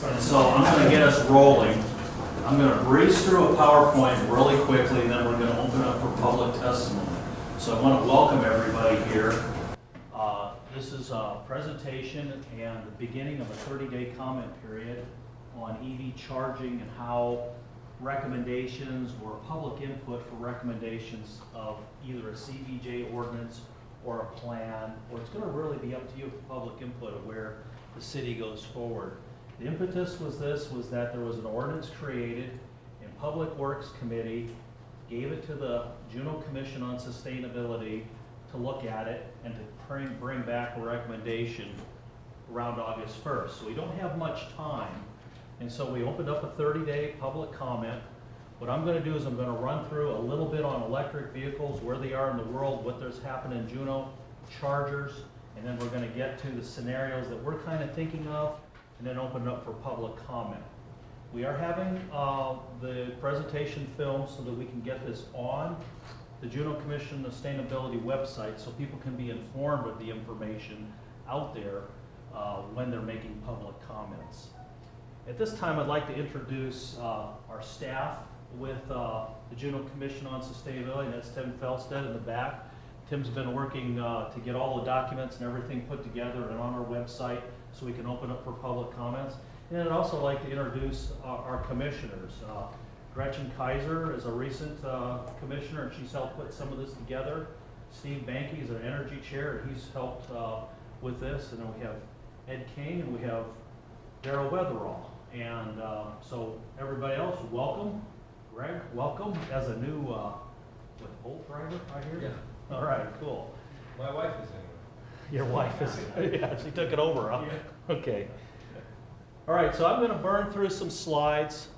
And so I'm going to get us rolling. I'm going to breeze through a PowerPoint really quickly, and then we're going to open up for public testimony. So I want to welcome everybody here. This is a presentation and the beginning of a 30-day comment period on EV charging and how recommendations or public input for recommendations of either a CVJ ordinance or a plan, or it's going to really be up to you for public input of where the city goes forward. The impetus was that there was an ordinance created and Public Works Committee gave it to the Juneau Commission on Sustainability to look at it and to bring back a recommendation around August 1st. So we don't have much time, and so we opened up a 30-day public comment. What I'm going to do is I'm going to run through a little bit on electric vehicles, where they are in the world, what there's happened in Juneau, chargers, and then we're going to get to the scenarios that we're kind of thinking of, and then open it up for public comment. We are having the presentation filmed so that we can get this on the Juneau Commission Sustainability website so people can be informed of the information out there when they're making public comments. At this time, I'd like to introduce our staff with the Juneau Commission on Sustainability, and that's Tim Felstead in the back. Tim's been working to get all the documents and everything put together and on our website so we can open up for public comments. And I'd also like to introduce our commissioners. Gretchen Kaiser is a recent commissioner, and she's helped put some of this together. Steve Banke is an energy chair, and he's helped with this. And then we have Ed King, and we have Darrell Weatherall. And so everybody else, welcome. Greg, welcome as a new Bolt driver, I hear? Yeah. All right, cool. My wife is in. Your wife is, yeah, she took it over, huh? Yeah. Okay. All right, so I'm going to burn through some slides,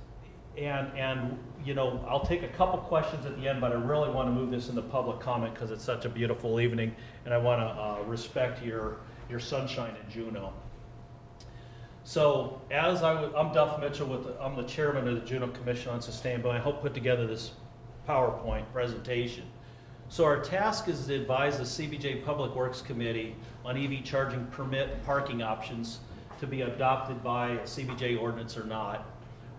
and you know, I'll take a couple questions at the end, but I really want to move this into public comment because it's such a beautiful evening, and I want to respect your sunshine in Juneau. So, I'm Duff Mitchell, I'm the chairman of the Juneau Commission on Sustainability. I helped put together this PowerPoint presentation. So our task is to advise the CVJ Public Works Committee on EV charging permit and parking options to be adopted by a CVJ ordinance or not.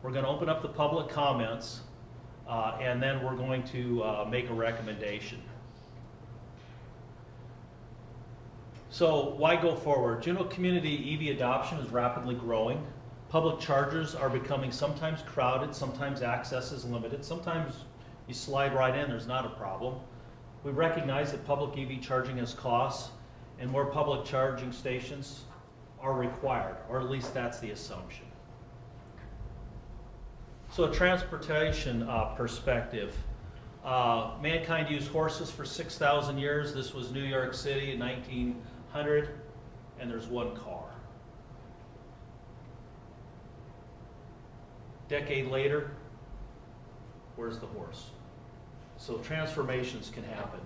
We're going to open up the public comments, and then we're going to make a recommendation. So why go forward? Juneau community EV adoption is rapidly growing. Public chargers are becoming sometimes crowded, sometimes access is limited, sometimes you slide right in, there's not a problem. We recognize that public EV charging has costs, and more public charging stations are required, or at least that's the assumption. So a transportation perspective. Mankind used horses for 6,000 years. This was New York City in 1900, and there's one car. Decade later, where's the horse? So transformations can happen.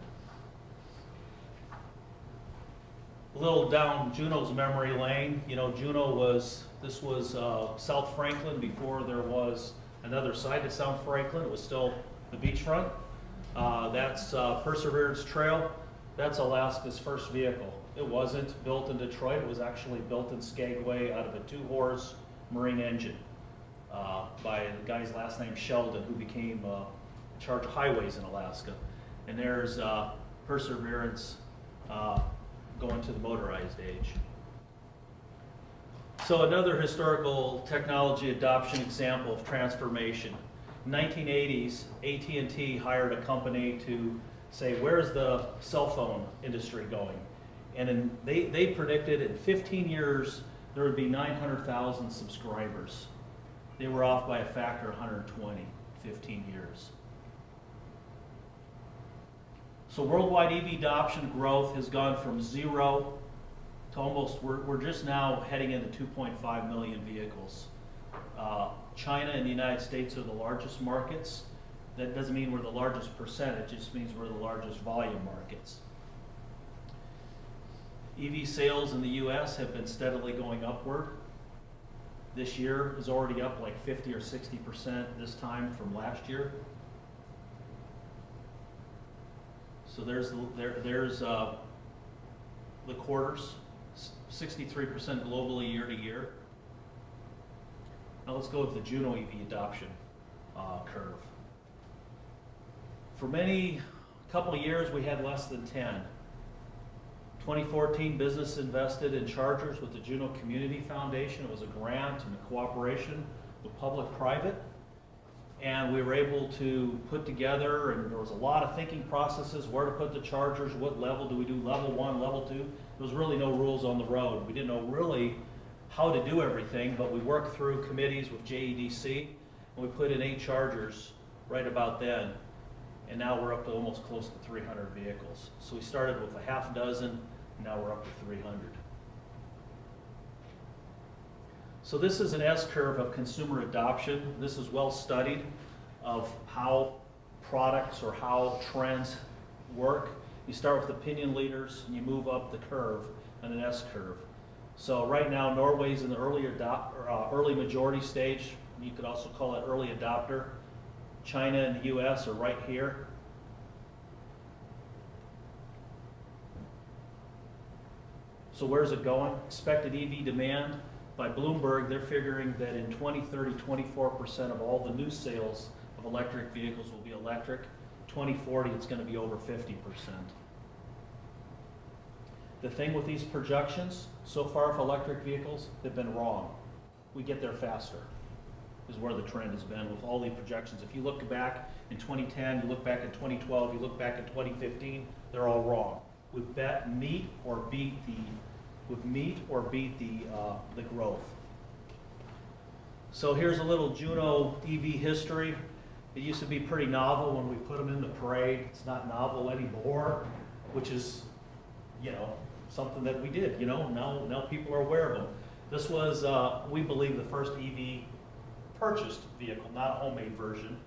A little down Juneau's memory lane. You know, this was South Franklin before there was another side to South Franklin. It was still the beachfront. That's Perseverance Trail. That's Alaska's first vehicle. It wasn't built in Detroit. It was actually built in Skagway out of a 2-horse marine engine by the guy's last name Sheldon, who became in charge of highways in Alaska. And there's Perseverance going to the motorized age. So another historical technology adoption example of transformation. In the 1980s, AT&T hired a company to say, where's the cell phone industry going? And they predicted in 15 years there would be 900,000 subscribers. They were off by a factor of 120, 15 years. So worldwide EV adoption growth has gone from 0 to almost, we're just now heading into 2.5 million vehicles. China and the United States are the largest markets. That doesn't mean we're the largest percentage, it just means we're the largest volume markets. EV sales in the US have been steadily going upward. This year is already up like 50 or 60% this time from last year. So there's the quarters, 63% globally year to year. Now let's go with the Juneau EV adoption curve. For a couple of years, we had less than 10. 2014, business invested in chargers with the Juneau Community Foundation. It was a grant and a cooperation with public-private. And we were able to put together, and there was a lot of thinking processes, where to put the chargers, what level do we do, level 1, level 2. There was really no rules on the road. We didn't know really how to do everything, but we worked through committees with JEDC, and we put in 8 chargers right about then. And now we're up to almost close to 300 vehicles. So we started with a half dozen, and now we're up to 300. So this is an S-curve of consumer adoption. This is well studied of how products or how trends work. You start with opinion leaders and you move up the curve on an S-curve. So right now Norway's in the early majority stage. You could also call it early adopter. China and the US are right here. So where's it going? Expected EV demand. By Bloomberg, they're figuring that in 2030, 24% of all the new sales of electric vehicles will be electric. 2040, it's going to be over 50%. The thing with these projections, so far for electric vehicles, they've been wrong. We get there faster, is where the trend has been with all the projections. If you look back in 2010, you look back in 2012, you look back in 2015, they're all wrong. We meet or beat the growth. So here's a little Juneau EV history. It used to be pretty novel when we put them in the parade. It's not novel anymore, which is, something that we did. Now people are aware of them. This was, we believe, the first EV purchased vehicle, not a homemade version,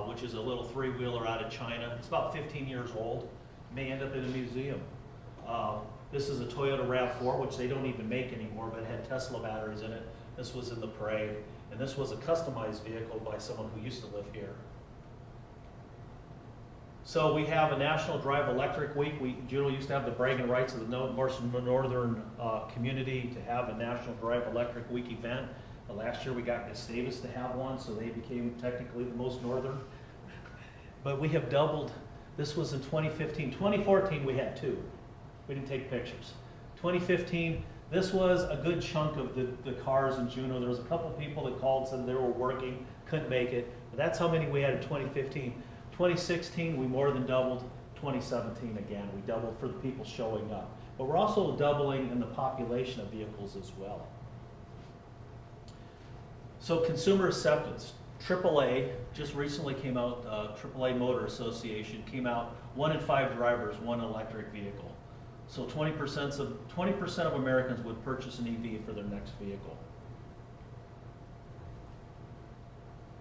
which is a little 3-wheeler out of China. It's about 15 years old. May end up in a museum. This is a Toyota RAV4, which they don't even make anymore, but it had Tesla batteries in it. This was in the parade, and this was a customized vehicle by someone who used to live here. So we have a National Drive Electric Week. Juneau used to have the bragging rights of the northern community to have a National Drive Electric Week event. Last year we got Gustavus to have one, so they became technically the most northern. But we have doubled. This was in 2015. 2014 we had 2. We didn't take pictures. 2015, this was a good chunk of the cars in Juneau. There was a couple people that called and said they were working, couldn't make it. But that's how many we had in 2015. 2016, we more than doubled. 2017, again, we doubled for the people showing up. But we're also doubling in the population of vehicles as well. So consumer acceptance. AAA just recently came out, AAA Motor Association came out, 1 in 5 drivers want an electric vehicle. So 20% of Americans would purchase an EV for their next vehicle.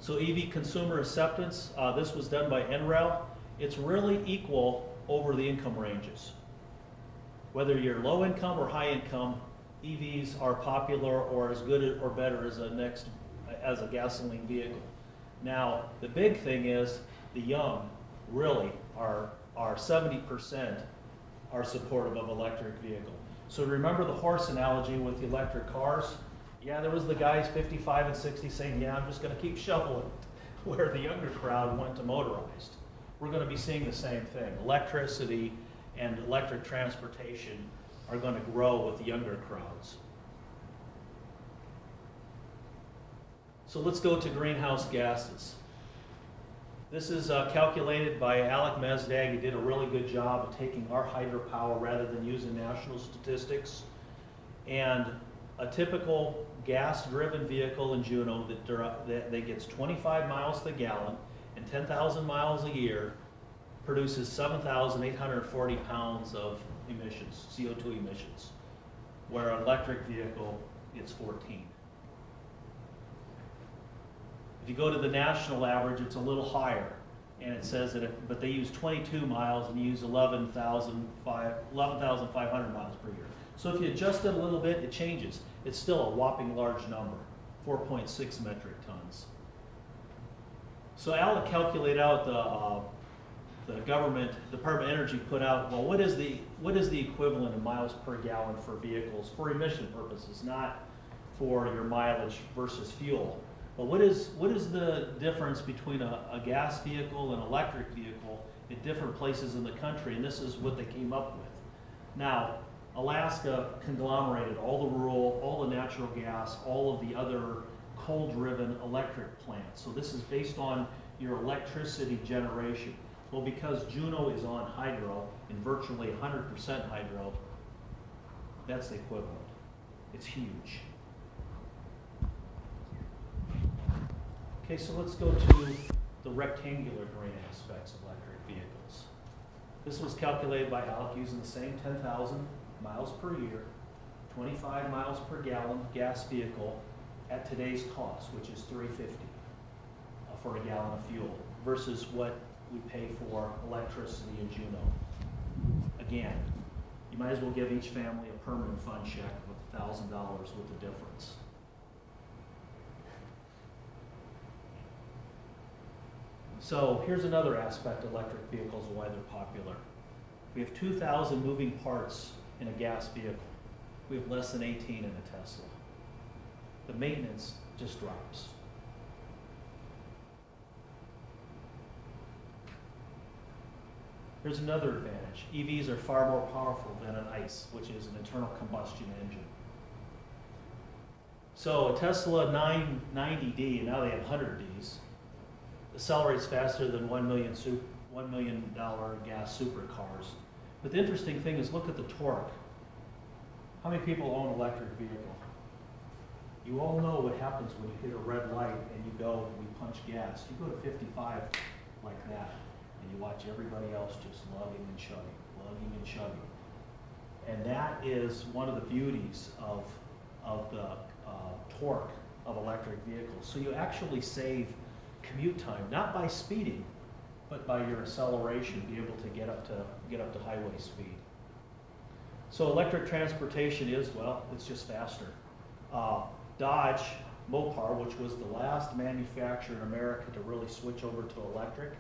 So EV consumer acceptance, this was done by NREL. It's really equal over the income ranges. Whether you're low income or high income, EVs are popular or as good or better as a gasoline vehicle. Now, the big thing is the young really are 70% are supportive of electric vehicle. So remember the horse analogy with the electric cars? Yeah, there was the guys 55 and 60 saying, yeah, I'm just going to keep shoveling, where the younger crowd went to motorized. We're going to be seeing the same thing. Electricity and electric transportation are going to grow with the younger crowds. So let's go to greenhouse gases. This is calculated by Alec Mesdag. He did a really good job of taking our hydropower rather than using national statistics. And a typical gas-driven vehicle in Juneau that gets 25 miles to the gallon and 10,000 miles a year produces 7,840 pounds of emissions, CO2 emissions, where an electric vehicle gets 14. If you go to the national average, it's a little higher, and it says that, but they use 22 miles and use 11,500 miles per year. So if you adjust it a little bit, it changes. It's still a whopping large number, 4.6 metric tons. So Alec calculated out the government, Department of Energy put out, well, what is the equivalent of miles per gallon for vehicles for emission purposes, not for your mileage versus fuel. But what is the difference between a gas vehicle and electric vehicle at different places in the country? And this is what they came up with. Now, Alaska conglomerated all the rural, all the natural gas, all of the other coal-driven electric plants. So this is based on your electricity generation. Well, because Juneau is on hydro, and virtually 100% hydro, that's the equivalent. It's huge. Okay, so let's go to the rectangular grain aspects of electric vehicles. This was calculated by ALEC using the same 10,000 miles per year, 25 miles per gallon gas vehicle at today's cost, which is $3.50 for a gallon of fuel, versus what we pay for electricity in Juneau. Again, you might as well give each family a permanent fund check with $1,000 with the difference. So here's another aspect of electric vehicles and why they're popular. We have 2,000 moving parts in a gas vehicle. We have less than 18 in a Tesla. The maintenance just drops. Here's another advantage. EVs are far more powerful than an ICE, which is an internal combustion engine. So a Tesla 990D, and now they have 100Ds, accelerates faster than $1 million gas supercars. But the interesting thing is, look at the torque. How many people own an electric vehicle? You all know what happens when you hit a red light and you go, we punch gas. You go to 55 like that, and you watch everybody else just lugging and chugging, lugging and chugging. And that is one of the beauties of the torque of electric vehicles. So you actually save commute time, not by speeding, but by your acceleration, be able to get up to highway speed. So electric transportation is, well, it's just faster. Dodge Mopar, which was the last manufacturer in America to really switch over to electric,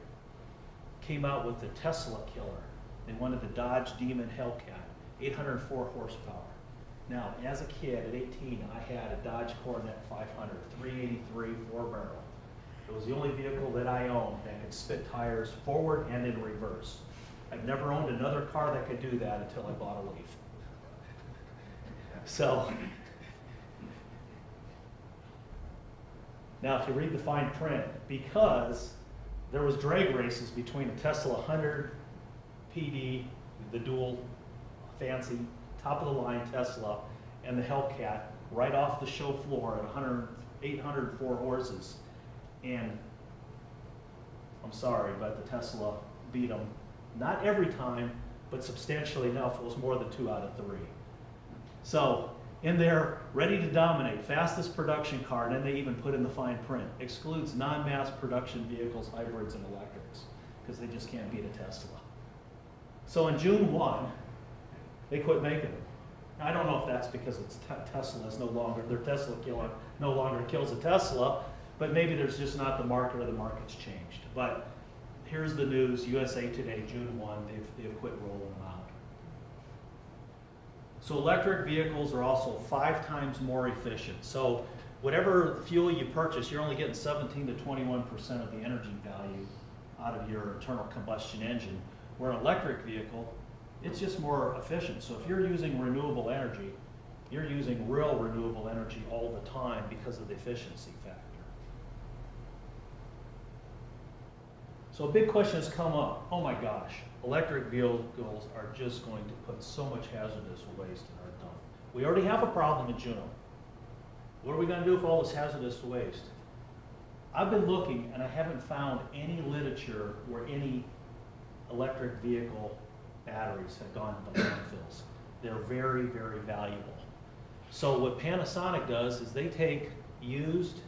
came out with the Tesla killer. They wanted the Dodge Demon Hellcat, 804 horsepower. Now, as a kid at 18, I had a Dodge Coronet 500, 383 4-barrel. It was the only vehicle that I owned that could spit tires forward and in reverse. I've never owned another car that could do that until I bought a Leaf. So, now if you read the fine print, because there was drag races between the Tesla 100 PD, the dual fancy top of the line Tesla, and the Hellcat right off the show floor at 804 horses. And I'm sorry, but the Tesla beat them, not every time, but substantially enough. It was more than 2 out of 3. So in there, ready to dominate, fastest production car, and then they even put in the fine print, excludes non-mass production vehicles, hybrids, and electrics, because they just can't beat a Tesla. So in June 1, they quit making them. Now, I don't know if that's because it's Tesla is no longer, their Tesla killer no longer kills a Tesla, but maybe there's just not the market, or the market's changed. But here's the news, USA Today, June 1, they've quit rolling them out. So electric vehicles are also 5 times more efficient. So whatever fuel you purchase, you're only getting 17 to 21% of the energy value out of your internal combustion engine. Where an electric vehicle, it's just more efficient. So if you're using renewable energy, you're using real renewable energy all the time because of the efficiency factor. So a big question has come up. Oh my gosh, electric vehicles are just going to put so much hazardous waste in our dump. We already have a problem in Juneau. What are we going to do with all this hazardous waste? I've been looking, and I haven't found any literature where any electric vehicle batteries have gone to landfills. They're very, very valuable. So what Panasonic does is they take used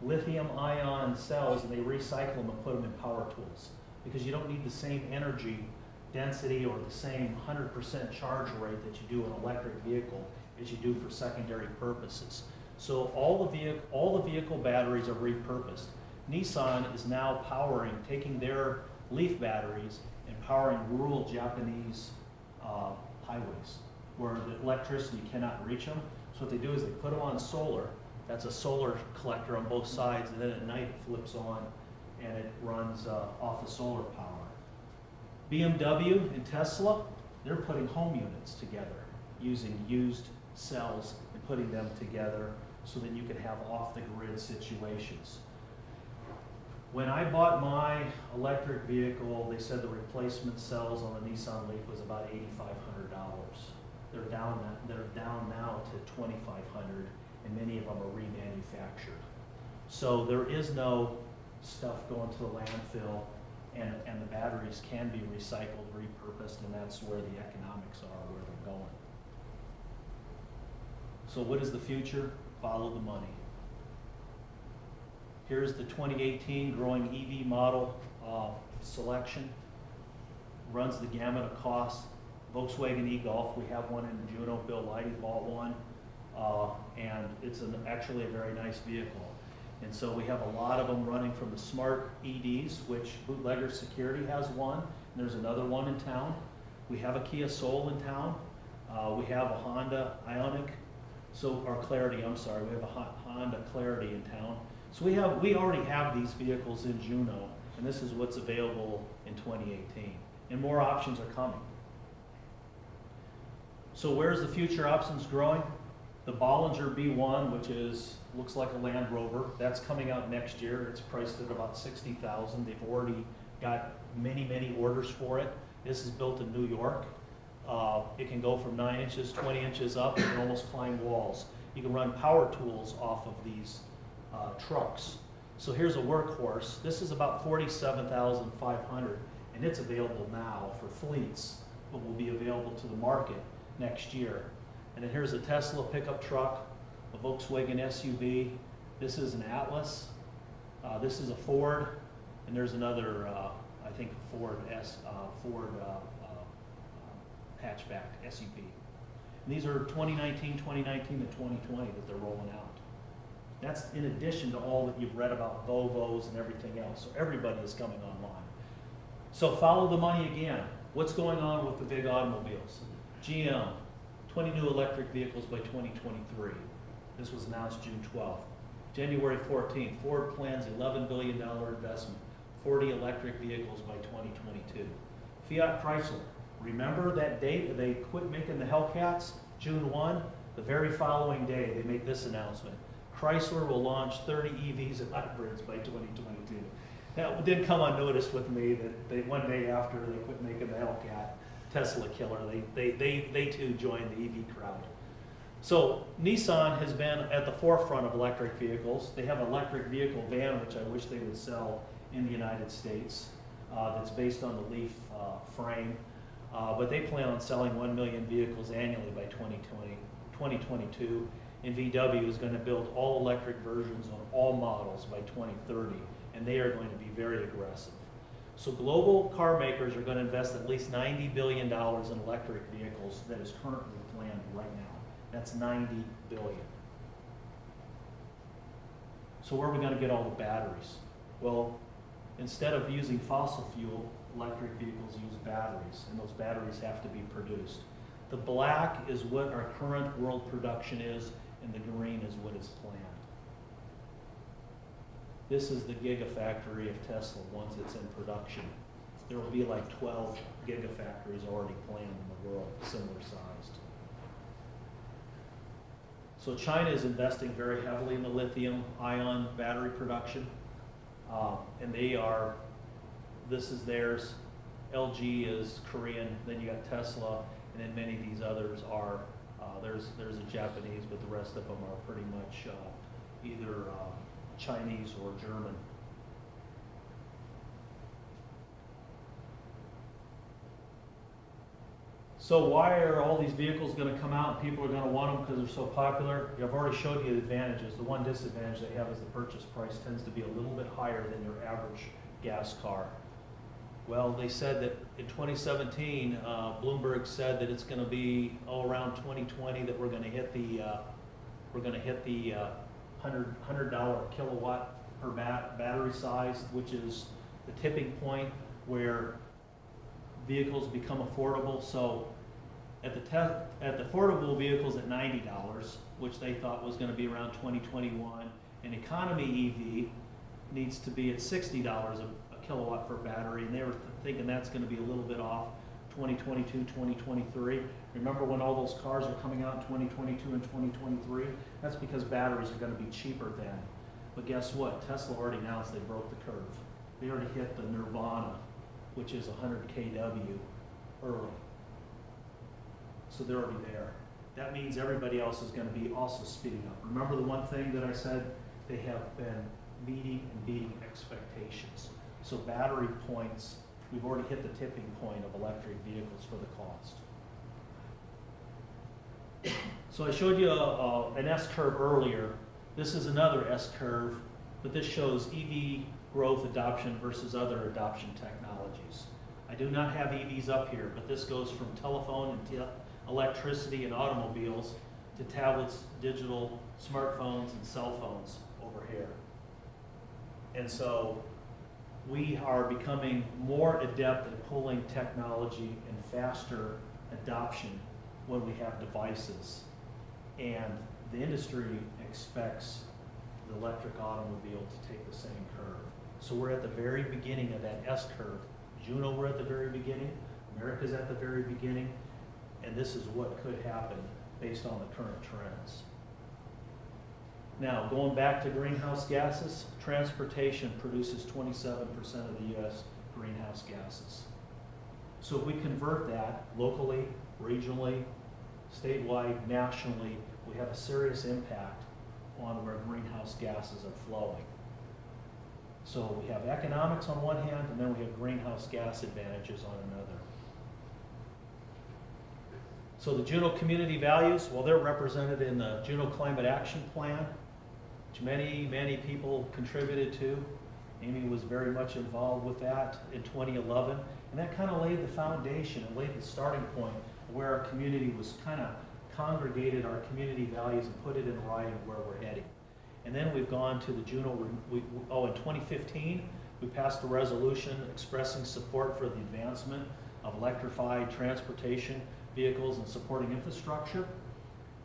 lithium-ion cells and they recycle them and put them in power tools, because you don't need the same energy density or the same 100% charge rate that you do in an electric vehicle as you do for secondary purposes. So all the vehicle batteries are repurposed. Nissan is now taking their Leaf batteries and powering rural Japanese highways where the electricity cannot reach them. So what they do is they put them on solar. That's a solar collector on both sides, and then at night it flips on and it runs off of solar power. BMW and Tesla, they're putting home units together using used cells and putting them together so that you can have off-the-grid situations. When I bought my electric vehicle, they said the replacement cells on the Nissan Leaf was about $8,500. They're down now to $2,500, and many of them are remanufactured. So there is no stuff going to the landfill, and the batteries can be recycled, repurposed, and that's where the economics are, where they're going. So what is the future? Follow the money. Here's the 2018 growing EV model selection. Runs the gamut of costs. Volkswagen e-Golf, we have one in Juneau. Bill Leidy bought one, and it's actually a very nice vehicle. And so we have a lot of them running from the smart EDs, which Bootlegger Security has one, and there's another one in town. We have a Kia Soul in town. We have a Honda Ioniq, or Clarity, I'm sorry. We have a Honda Clarity in town. So we already have these vehicles in Juneau, and this is what's available in 2018. And more options are coming. So where's the future options growing? The Bollinger B1, which looks like a Land Rover, that's coming out next year. It's priced at about $60,000. They've already got many orders for it. This is built in New York. It can go from 9 inches, 20 inches up, and can almost climb walls. You can run power tools off of these trucks. So here's a workhorse. This is about $47,500, and it's available now for fleets, but will be available to the market next year. And then here's a Tesla pickup truck, a Volkswagen SUV. This is an Atlas. This is a Ford, and there's another, I think, Ford hatchback SUV. And these are 2019, 2019 to 2020 that they're rolling out. That's in addition to all that you've read about Volvos and everything else. So everybody is coming online. So follow the money again. What's going on with the big automobiles? GM, 20 new electric vehicles by 2023. This was announced June 12th. January 14th, Ford plans $11 billion investment, 40 electric vehicles by 2022. Fiat Chrysler, remember that date they quit making the Hellcats? June 1, the very following day they make this announcement. Chrysler will launch 30 EVs and hybrids by 2022. That didn't come unnoticed with me that they, one day after they quit making the Hellcat Tesla killer, they too joined the EV crowd. So Nissan has been at the forefront of electric vehicles. They have an electric vehicle van, which I wish they would sell in the United States, that's based on the Leaf frame. But they plan on selling 1 million vehicles annually by 2022. And VW is going to build all electric versions on all models by 2030, and they are going to be very aggressive. So global car makers are going to invest at least $90 billion in electric vehicles that is currently planned right now. That's $90 billion. So where are we going to get all the batteries? Well, instead of using fossil fuel, electric vehicles use batteries, and those batteries have to be produced. The black is what our current world production is, and the green is what is planned. This is the gigafactory of Tesla once it's in production. There will be like 12 gigafactories already planned in the world, similar sized. So China is investing very heavily in the lithium-ion battery production, and this is theirs. LG is Korean, then you got Tesla, and then many of these others are, there's a Japanese, but the rest of them are pretty much either Chinese or German. So why are all these vehicles going to come out and people are going to want them because they're so popular? I've already showed you the advantages. The one disadvantage they have is the purchase price tends to be a little bit higher than your average gas car. Well, they said that in 2017, Bloomberg said that it's going to be around 2020 that we're going to hit the $100 kilowatt per battery size, which is the tipping point where vehicles become affordable. So at the affordable vehicles at $90, which they thought was going to be around 2021. An economy EV needs to be at $60 a kilowatt per battery, and they were thinking that's going to be a little bit off 2022, 2023. Remember when all those cars are coming out in 2022 and 2023? That's because batteries are going to be cheaper then. But guess what? Tesla already announced they broke the curve. They already hit the nirvana, which is 100 kW early. So they're already there. That means everybody else is going to be also speeding up. Remember the one thing that I said? They have been meeting and beating expectations. So battery points, we've already hit the tipping point of electric vehicles for the cost. So I showed you an S-curve earlier. This is another S-curve, but this shows EV growth adoption versus other adoption technologies. I do not have EVs up here, but this goes from telephone and electricity and automobiles to tablets, digital, smartphones, and cell phones over here. And so we are becoming more adept at pulling technology and faster adoption when we have devices. And the industry expects the electric automobile to take the same curve. So we're at the very beginning of that S-curve. Juneau, we're at the very beginning. America's at the very beginning. And this is what could happen based on the current trends. Now, going back to greenhouse gases, transportation produces 27% of the U.S. greenhouse gases. So if we convert that locally, regionally, statewide, nationally, we have a serious impact on where greenhouse gases are flowing. So we have economics on one hand, and then we have greenhouse gas advantages on another. So the Juneau community values, well, they're represented in the Juneau Climate Action Plan, which many people contributed to. Amy was very much involved with that in 2011, and that kind of laid the foundation and laid the starting point where our community was kind of congregated our community values and put it in writing where we're heading. And then we've gone to the Juneau, in 2015, we passed a resolution expressing support for the advancement of electrified transportation vehicles and supporting infrastructure.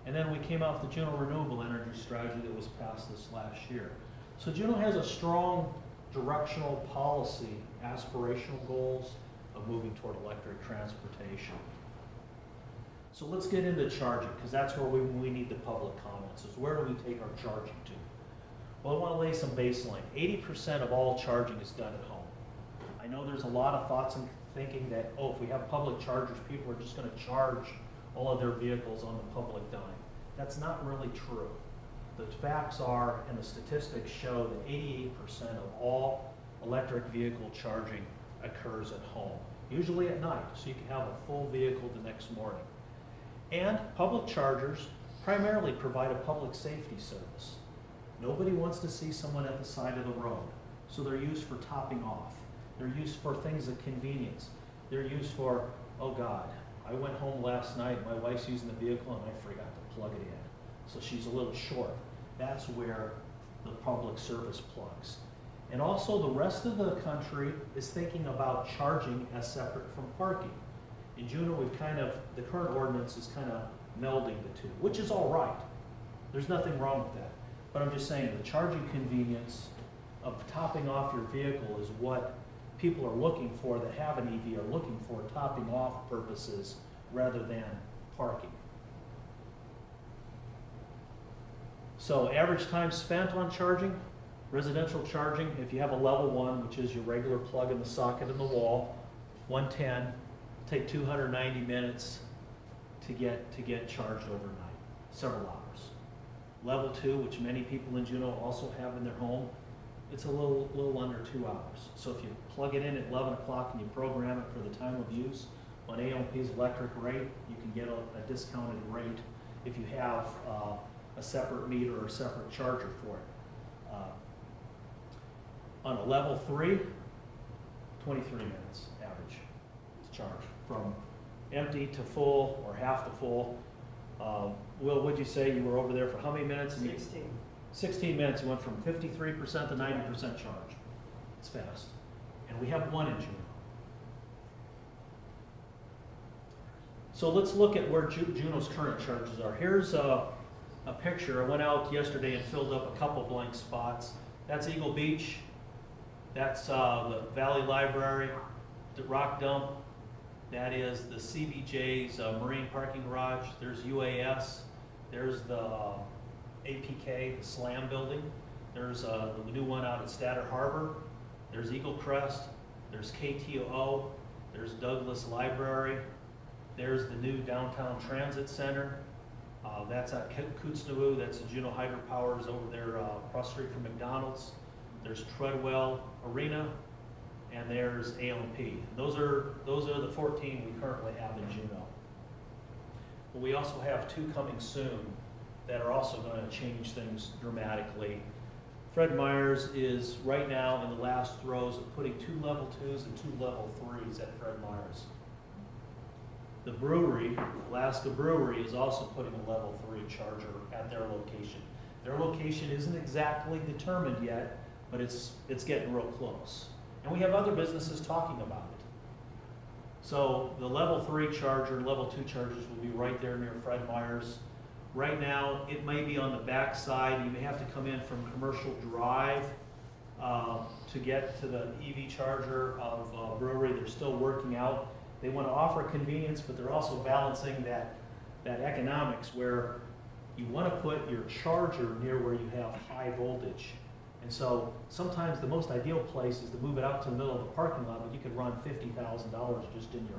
And then we came out with the Juneau Renewable Energy Strategy that was passed this last year. So Juneau has a strong directional policy, aspirational goals of moving toward electric transportation. So let's get into charging, because that's where we need the public comments, is where do we take our charging to? Well, I want to lay some baseline. 80% of all charging is done at home. I know there's a lot of thoughts and thinking that, oh, if we have public chargers, people are just going to charge all of their vehicles on the public dime. That's not really true. The facts are, and the statistics show, that 88% of all electric vehicle charging occurs at home, usually at night, so you can have a full vehicle the next morning. And public chargers primarily provide a public safety service. Nobody wants to see someone at the side of the road, so they're used for topping off. They're used for things of convenience. They're used for, oh God, I went home last night, my wife's using the vehicle and I forgot to plug it in. So she's a little short. That's where the public service plugs. And also the rest of the country is thinking about charging as separate from parking. In Juneau, the current ordinance is kind of melding the two, which is all right. There's nothing wrong with that. But I'm just saying the charging convenience of topping off your vehicle is what people are looking for that have an EV are looking for, topping off purposes rather than parking. So average time spent on charging, residential charging, if you have a level 1, which is your regular plug in the socket in the wall, 110, take 290 minutes to get charged overnight, several hours. Level 2, which many people in Juneau also have in their home, it's a little under 2 hours. So if you plug it in at 11 o'clock and you program it for the time of use, on AOP's electric rate, you can get a discounted rate if you have a separate meter or a separate charger for it. On a level 3, 23 minutes average to charge from empty to full or half to full. Will, would you say you were over there for how many minutes? 16. 16 minutes. You went from 53% to 90% charge. It's fast. And we have one in Juneau. So let's look at where Juneau's current charges are. Here's a picture. I went out yesterday and filled up a couple blank spots. That's Eagle Beach. That's the Valley Library, the Rock Dump. That is the CBJ's Marine Parking Garage. There's UAS. There's the APK, the SLAM building. There's the new one out at Statter Harbor. There's Eagle Crest. There's KTO. There's Douglas Library. There's the new Downtown Transit Center. That's at Kootznoe. That's the Juneau Hydropowers over there across the street from McDonald's. There's Treadwell Arena, and there's ALP. Those are the 14 we currently have in Juneau. But we also have 2 coming soon that are also going to change things dramatically. Fred Meyer's is right now in the last throes of putting 2 level 2s and 2 level 3s at Fred Meyer's. The brewery, Alaska Brewery, is also putting a level 3 charger at their location. Their location isn't exactly determined yet, but it's getting real close. And we have other businesses talking about it. So the level 3 charger and level 2 chargers will be right there near Fred Meyer's. Right now, it may be on the back side. You may have to come in from Commercial Drive to get to the EV charger of Brewery. They're still working out. They want to offer convenience, but they're also balancing that economics where you want to put your charger near where you have high voltage. And so sometimes the most ideal place is to move it out to the middle of the parking lot, but you could run $50,000 just in your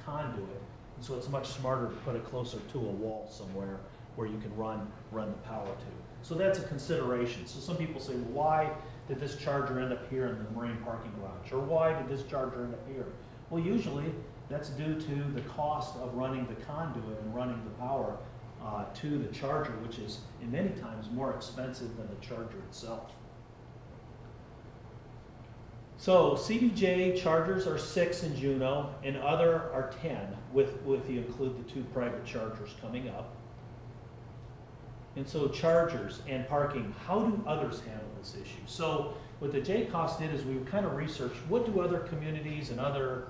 conduit. And so it's much smarter to put it closer to a wall somewhere where you can run the power to. So that's a consideration. So some people say, well, why did this charger end up here in the Marine Parking Garage? Or why did this charger end up here? Well, usually that's due to the cost of running the conduit and running the power to the charger, which is in many times more expensive than the charger itself. So CBJ chargers are 6 in Juneau, and other are 10, with you include the 2 private chargers coming up. And so chargers and parking, how do others handle this issue? So what the JCOS did is we kind of researched what do other communities and other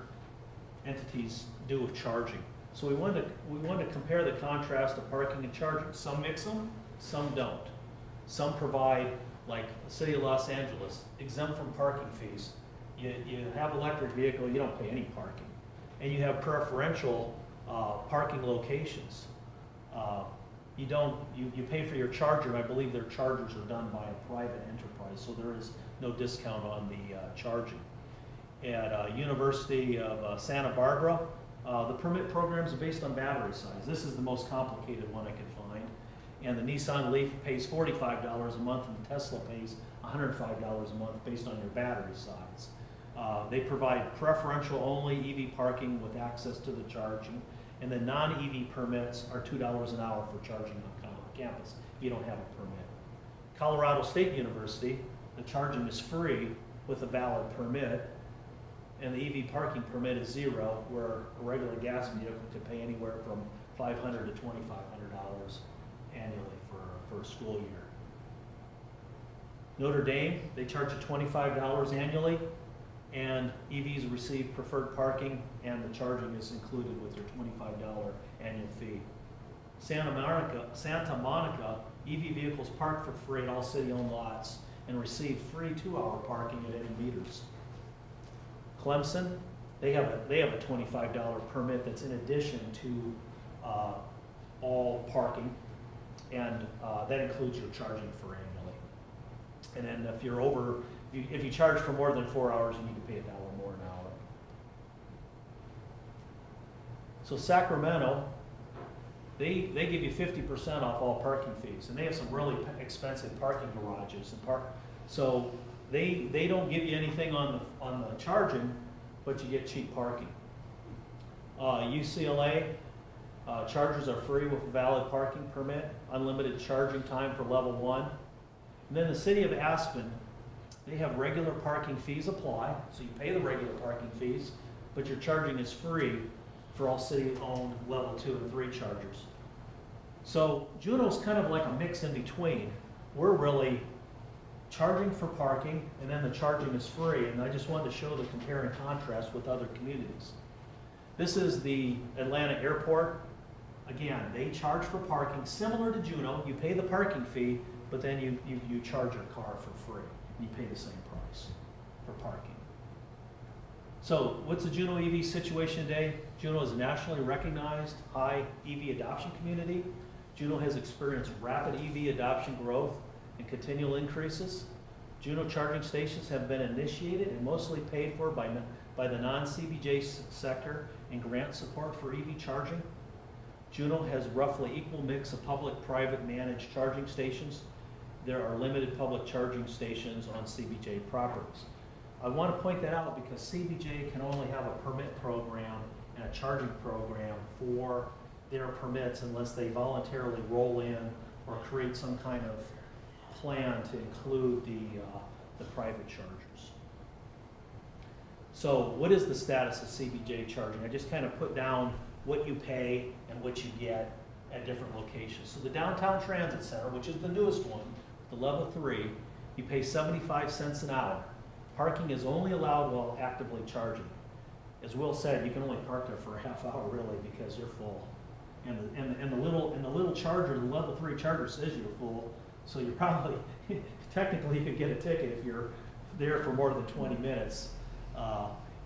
entities do with charging. So we wanted to compare the contrast of parking and charging. Some mix them, some don't. Some provide, like the city of Los Angeles, exempt from parking fees. You have electric vehicle, you don't pay any parking. And you have preferential parking locations. You pay for your charger, and I believe their chargers are done by a private enterprise, so there is no discount on the charging. At University of Santa Barbara, the permit programs are based on battery size. This is the most complicated one I could find. And the Nissan Leaf pays $45 a month, and the Tesla pays $105 a month based on your battery size. They provide preferential only EV parking with access to the charging, and the non-EV permits are $2 an hour for charging on campus if you don't have a permit. Colorado State University, the charging is free with a valid permit, and the EV parking permit is $0, where a regular gas vehicle could pay anywhere from $500 to $2,500 annually for a school year. Notre Dame, they charge you $25 annually, and EVs receive preferred parking, and the charging is included with your $25 annual fee. Santa Monica, EV vehicles park for free at all city-owned lots and receive free 2-hour parking at any meters. Clemson, they have a $25 permit that's in addition to all parking, and that includes your charging for annually. And then if you're over, if you charge for more than 4 hours, you need to pay $1 more an hour. So Sacramento, they give you 50% off all parking fees, and they have some really expensive parking garages and so they don't give you anything on the charging, but you get cheap parking. UCLA, chargers are free with a valid parking permit, unlimited charging time for level 1. And then the city of Aspen, they have regular parking fees apply, so you pay the regular parking fees, but your charging is free for all city-owned level 2 and 3 chargers. So Juneau's kind of like a mix in between. We're really charging for parking, and then the charging is free, and I just wanted to show the compare and contrast with other communities. This is the Atlanta airport. Again, they charge for parking, similar to Juneau. You pay the parking fee, but then you charge your car for free. You pay the same price for parking. So what's the Juneau EV situation today? Juneau is a nationally recognized high EV adoption community. Juneau has experienced rapid EV adoption growth and continual increases. Juneau charging stations have been initiated and mostly paid for by the non-CBJ sector and grant support for EV charging. Juneau has roughly equal mix of public-private managed charging stations. There are limited public charging stations on CBJ properties. I want to point that out because CBJ can only have a permit program and a charging program for their permits unless they voluntarily roll in or create some kind of plan to include the private chargers. So what is the status of CBJ charging? I just kind of put down what you pay and what you get at different locations. So the Downtown Transit Center, which is the newest one, the level 3, you pay 75 cents an hour. Parking is only allowed while actively charging. As Will said, you can only park there for a half hour really because you're full. And the little charger, the level 3 charger says you're full, so you're probably, technically you could get a ticket if you're there for more than 20 minutes.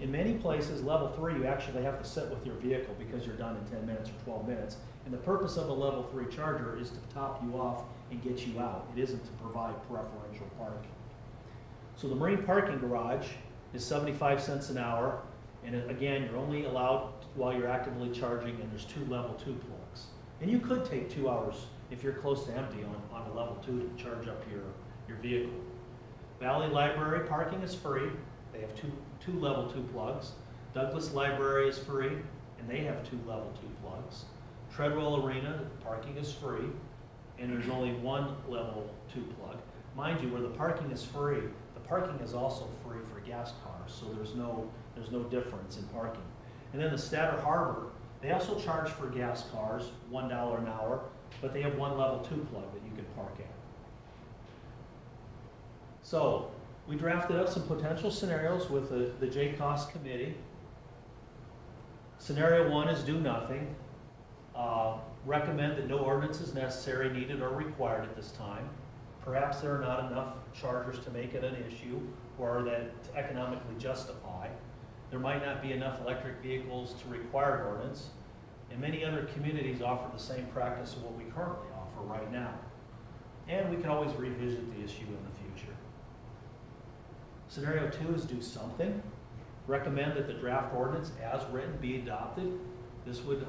In many places, level 3, you actually have to sit with your vehicle because you're done in 10 minutes or 12 minutes. And the purpose of a level 3 charger is to top you off and get you out. It isn't to provide preferential parking. So the marine parking garage is 75 cents an hour. And again, you're only allowed while you're actively charging, and there's 2 level 2 plugs. And you could take 2 hours if you're close to empty on a level 2 to charge up your vehicle. Valley Library parking is free. They have two level 2 plugs. Douglas Library is free, and they have 2 level 2 plugs. Treadwell Arena parking is free, and there's only 1 level 2 plug. Mind you, where the parking is free, the parking is also free for gas cars, so there's no difference in parking. And then the Statter Harbor, they also charge for gas cars, $1 an hour, but they have 1 level 2 plug that you can park at. So we drafted up some potential scenarios with the J-Cost committee. Scenario 1 is do nothing. Recommend that no ordinance is necessary, needed, or required at this time. Perhaps there are not enough chargers to make it an issue or that to economically justify. There might not be enough electric vehicles to require an ordinance, and many other communities offer the same practice of what we currently offer right now. And we can always revisit the issue in the future. Scenario 2 is do something. Recommend that the draft ordinance as written be adopted. This would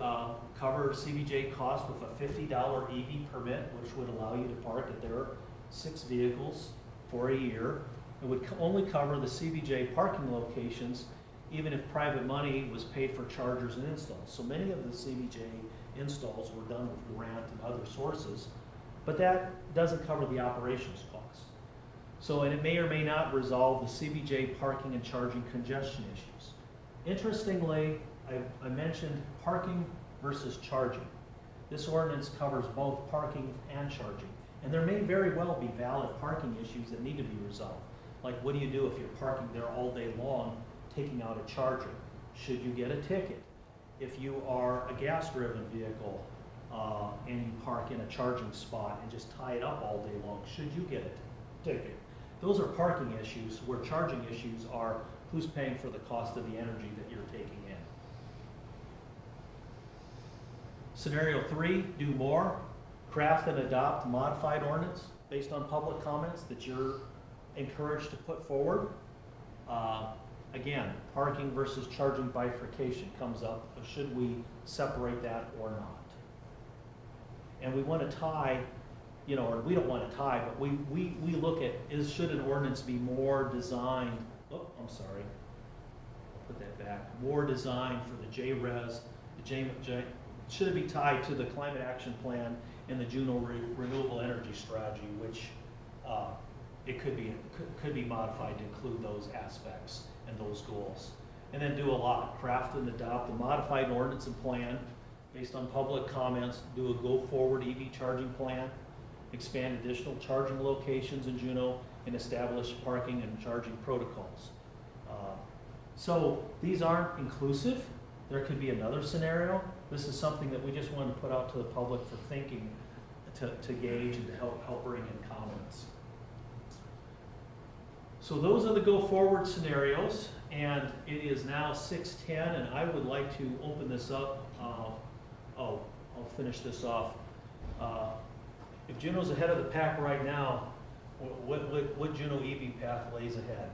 cover CBJ costs with a $50 EV permit, which would allow you to park at their 6 vehicles for a year. It would only cover the CBJ parking locations, even if private money was paid for chargers and installs. So many of the CBJ installs were done with grant and other sources, but that doesn't cover the operations costs. So, and it may or may not resolve the CBJ parking and charging congestion issues. Interestingly, I mentioned parking versus charging. This ordinance covers both parking and charging. And there may very well be valid parking issues that need to be resolved. Like, what do you do if you're parking there all day long, taking out a charger? Should you get a ticket? If you are a gas-driven vehicle and you park in a charging spot and just tie it up all day long, should you get a ticket? Those are parking issues, where charging issues are who's paying for the cost of the energy that you're taking in. Scenario 3, do more. Craft and adopt modified ordinance based on public comments that you're encouraged to put forward. Again, parking versus charging bifurcation comes up. Should we separate that or not? And we want to tie, or we don't want to tie, but we look at should an ordinance be more designed, put that back, more designed for the JRES, should it be tied to the climate action plan and the Juneau renewable energy strategy, which it could be modified to include those aspects and those goals. And then do a lot, craft and adopt a modified ordinance and plan based on public comments, do a go-forward EV charging plan, expand additional charging locations in Juneau, and establish parking and charging protocols. So these aren't inclusive. There could be another scenario. This is something that we just wanted to put out to the public for thinking, to gauge and to help bring in comments. So those are the go forward scenarios, and it is now 6:10, and I would like to open this up. I'll finish this off. If Juneau's ahead of the pack right now, what Juneau EV path lays ahead?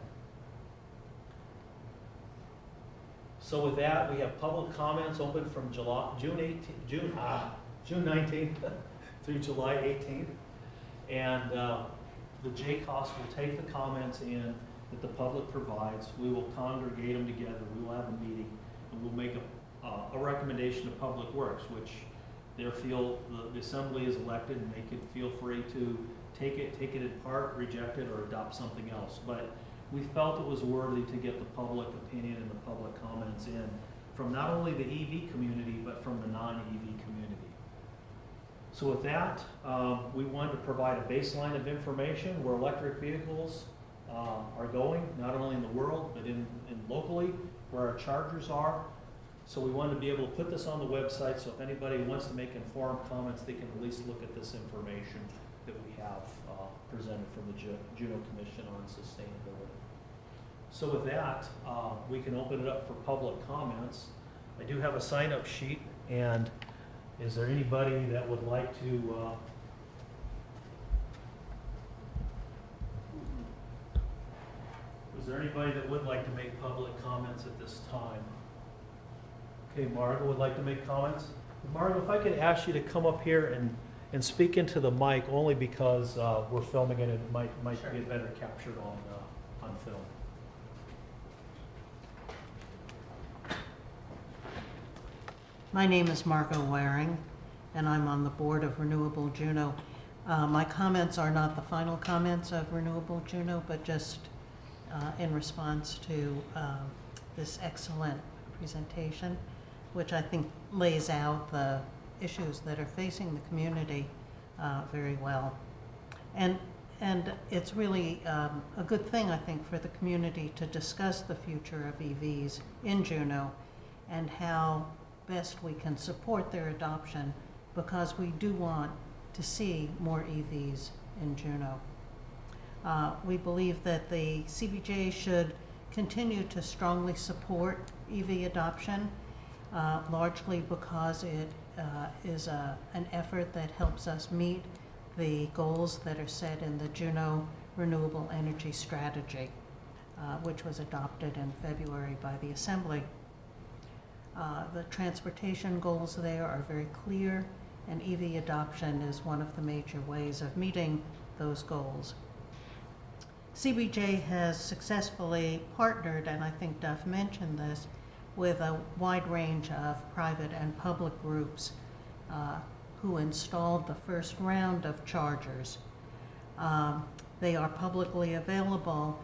So with that, we have public comments open from June 19th through July 18th. And the JCOS will take the comments in that the public provides. We will congregate them together. We will have a meeting, and we'll make a recommendation to Public Works, which the assembly is elected, and they can feel free to take it in part, reject it, or adopt something else. But we felt it was worthy to get the public opinion and the public comments in from not only the EV community, but from the non-EV community. So with that, we wanted to provide a baseline of information where electric vehicles are going, not only in the world, but in locally, where our chargers are. So we wanted to be able to put this on the website, so if anybody wants to make informed comments, they can at least look at this information that we have presented from the Juneau Commission on sustainability. So with that, we can open it up for public comments. I do have a sign-up sheet, and is there anybody that would like to make public comments at this time? Okay, Margo would like to make comments. Margo, if I could ask you to come up here and speak into the mic, only because we're filming it, and it might Sure. get better captured on film. My name is Margo Waring, and I'm on the board of Renewable Juneau. My comments are not the final comments of Renewable Juneau, but just in response to this excellent presentation, which I think lays out the issues that are facing the community very well. And it's really a good thing, I think, for the community to discuss the future of EVs in Juneau and how best we can support their adoption, because we do want to see more EVs in Juneau. We believe that the CBJ should continue to strongly support EV adoption, largely because it is an effort that helps us meet the goals that are set in the Juneau Renewable Energy Strategy, which was adopted in February by the Assembly. The transportation goals there are very clear, and EV adoption is one of the major ways of meeting those goals. CBJ has successfully partnered, and I think Duff mentioned this, with a wide range of private and public groups who installed the first round of chargers. They are publicly available.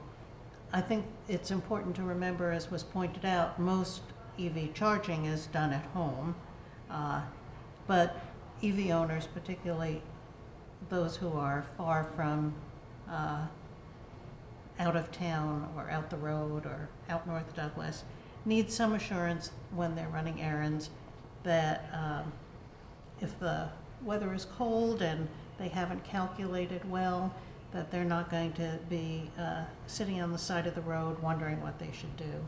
I think it's important to remember, as was pointed out, most EV charging is done at home, but EV owners, particularly those who are far from out of town or out the road or out North Douglas, need some assurance when they're running errands that if the weather is cold and they haven't calculated well, that they're not going to be sitting on the side of the road wondering what they should do.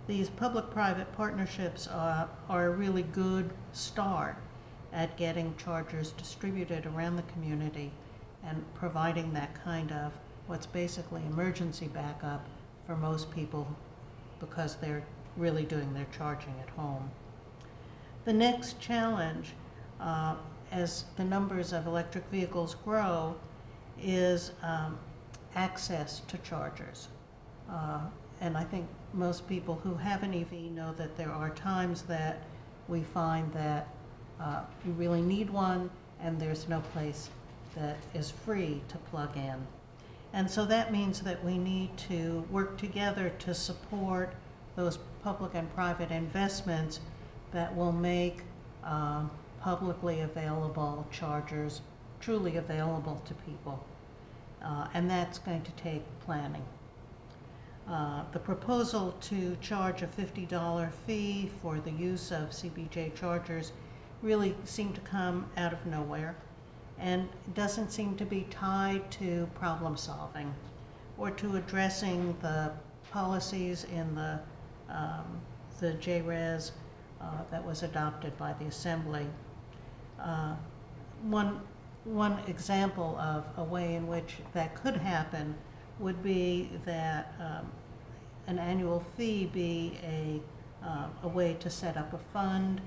These public-private partnerships are a really good start at getting chargers distributed around the community and providing that kind of what's basically emergency backup for most people, because they're really doing their charging at home. The next challenge, as the numbers of electric vehicles grow, is access to chargers. And I think most people who have an EV know that there are times that we find that you really need one and there's no place that is free to plug in. And so that means that we need to work together to support those public and private investments that will make publicly available chargers truly available to people. And that's going to take planning. The proposal to charge a $50 fee for the use of CBJ chargers really seemed to come out of nowhere, and it doesn't seem to be tied to problem solving or to addressing the policies in the JRES that was adopted by the Assembly. One example of a way in which that could happen would be that an annual fee be a way to set up a fund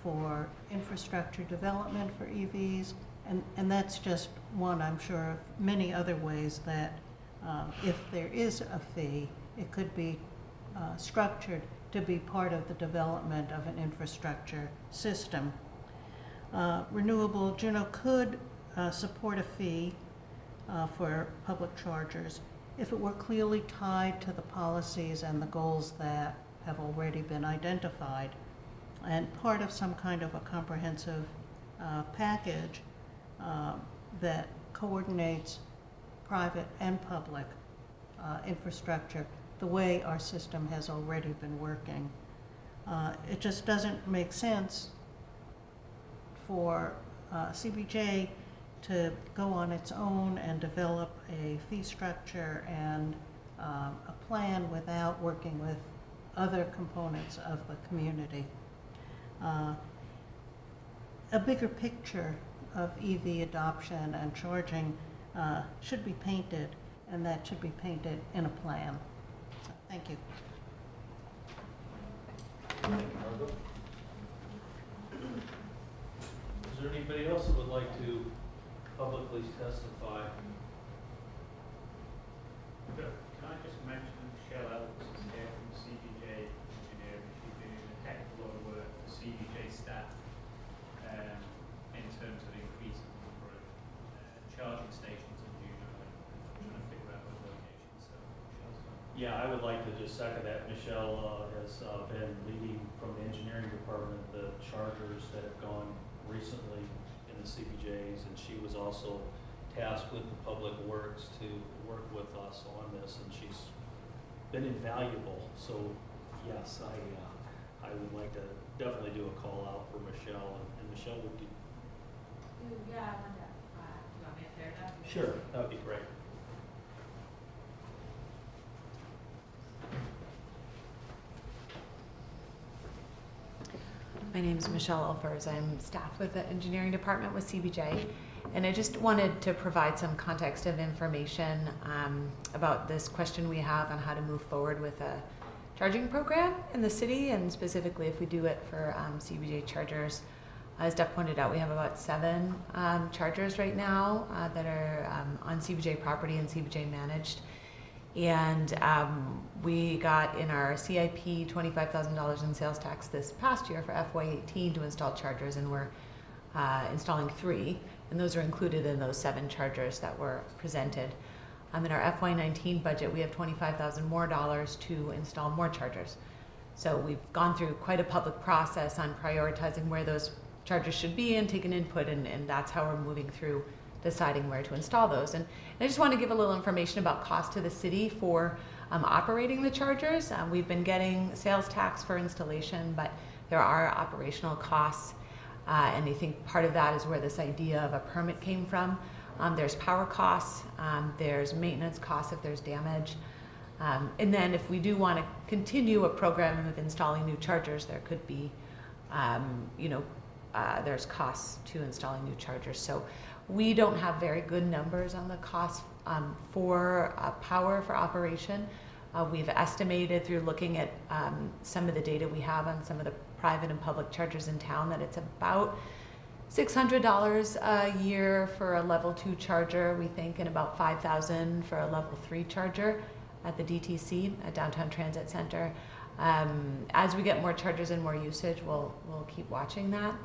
for infrastructure development for EVs, and that's just one, I'm sure, of many other ways that if there is a fee, it could be structured to be part of the development of an infrastructure system. Juneau could support a fee for public chargers if it were clearly tied to the policies and the goals that have already been identified, and part of some kind of a comprehensive package that coordinates private and public infrastructure the way our system has already been working. It just doesn't make sense for CBJ to go on its own and develop a fee structure and a plan without working with other components of the community. A bigger picture of EV adoption and charging should be painted, and that should be painted in a plan. So, thank you. Is there anybody else that would like to publicly testify? Can I just mention Michelle Ellis is here from CBJ Engineering. She's been doing a heck of a lot of work for CBJ staff in terms of increasing the number of charging stations in Juneau and trying to figure out what locations. So Michelle's done. Yeah, I would like to just second that. Michelle has been leading from the engineering department the chargers that have gone recently in the CBJs, and she was also tasked with the public works to work with us on this, and she's been invaluable. So yes, I would like to definitely do a call out for Michelle, and Michelle would do. Yeah, I want to. Do you want me to share that? Sure, that would be great. My name is Michelle Elfers. I'm staff with the engineering department with CBJ, and I just wanted to provide some context of information about this question we have on how to move forward with a charging program in the city, and specifically if we do it for CBJ chargers. As Jeff pointed out, we have about 7 chargers right now that are on CBJ property and CBJ managed. And we got in our CIP $25,000 in sales tax this past year for FY18 to install chargers, and we're installing 3, and those are included in those 7 chargers that were presented. In our FY19 budget, we have $25,000 more to install more chargers. So we've gone through quite a public process on prioritizing where those chargers should be and taken input, and that's how we're moving through deciding where to install those. And I just want to give a little information about cost to the city for operating the chargers. We've been getting sales tax for installation, but there are operational costs, and I think part of that is where this idea of a permit came from. There's power costs, there's maintenance costs if there's damage, and then if we do want to continue a program of installing new chargers, there could be, there's costs to installing new chargers. So we don't have very good numbers on the cost for power for operation. We've estimated through looking at some of the data we have on some of the private and public chargers in town that it's about $600 a year for a level 2 charger, we think, and about $5,000 for a level 3 charger at the DTC, at Downtown Transit Center. As we get more chargers and more usage, we'll keep watching that.